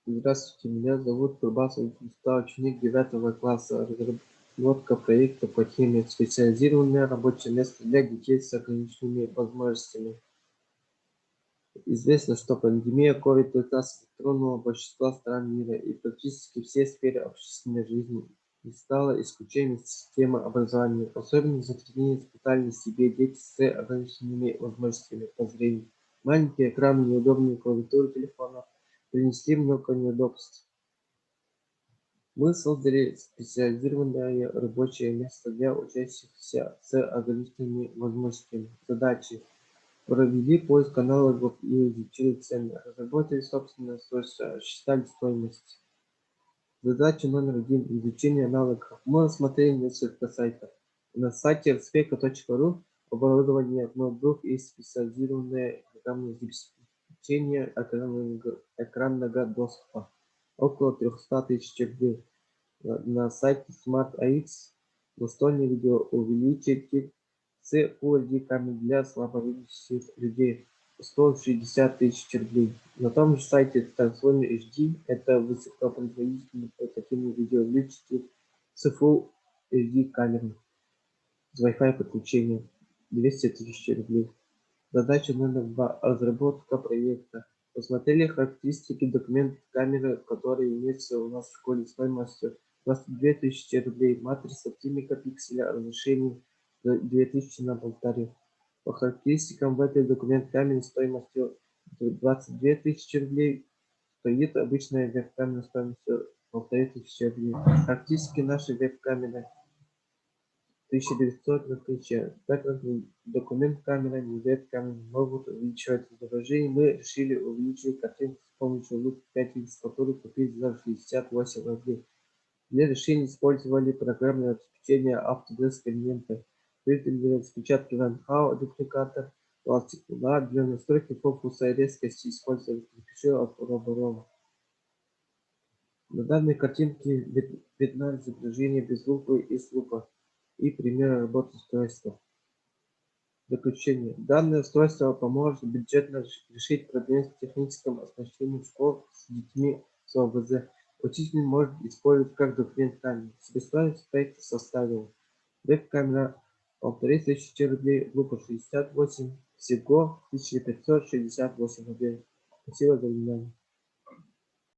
Здравствуйте, меня зовут Курбасов Станислав, ученик 9 класса. Разработка проекта по теме «Специализированное рабочее место для детей с ограниченными возможностями». Известно, что пандемия COVID-19 затронула большинство стран мира и практически все сферы общественной жизни и стала исключением системы образования. Особенно затруднения испытали себе дети с ограниченными возможностями по зрению. Маленькие экраны, неудобные клавиатуры телефонов принесли много неудобств. Мы создали специализированное рабочее место для учащихся с ограниченными возможностями. Задачи: провели поиск аналогов и изучили цены, разработали собственное устройство, считали стоимость. Задача номер один: изучение аналогов. Мы рассмотрели несколько сайтов. На сайте rspeka.ru оборудование, ноутбук и специализированное программное обеспечение экранного доступа. Около 300 тысяч рублей. На сайте SmartAX настольный видеоувеличитель с QLED камерой для слабовидящих людей. 160 тысяч рублей. На том же сайте Transformer HD это высокопроизводительный портативный видеоувеличитель с Full HD камерой с Wi-Fi подключением. 200 тысяч рублей. Задача номер два: разработка проекта. Посмотрели характеристики документ камеры, которые имеются у нас в школе, стоимостью 22 тысячи рублей. Матрица 3 мегапикселя, разрешение 2000 на 1,5. По характеристикам в этой документ камере стоимостью 22 тысячи рублей стоит обычная веб-камера стоимостью 1500 рублей. Характеристики нашей веб-камеры 1900 на 1000. Так как документ камера не веб-камера могут увеличивать изображение, мы решили увеличить картинку с помощью Loop 5, который купили за 68 рублей. Для решения использовали программное обеспечение Autodesk Elementor. Для распечатки OneHow дупликатор, пластик удар, для настройки фокуса и резкости использовали Pixel от Roboroma. На данной картинке видно изображение без лупы и с лупа и примеры работы устройства. Заключение. Данное устройство поможет бюджетно решить проблемы с техническим оснащением школ с детьми с ОВЗ. Учитель может использовать как документ камеры. Себестоимость проекта составила: веб-камера 1500 рублей, лупа 68, всего 1568 рублей. Спасибо за внимание.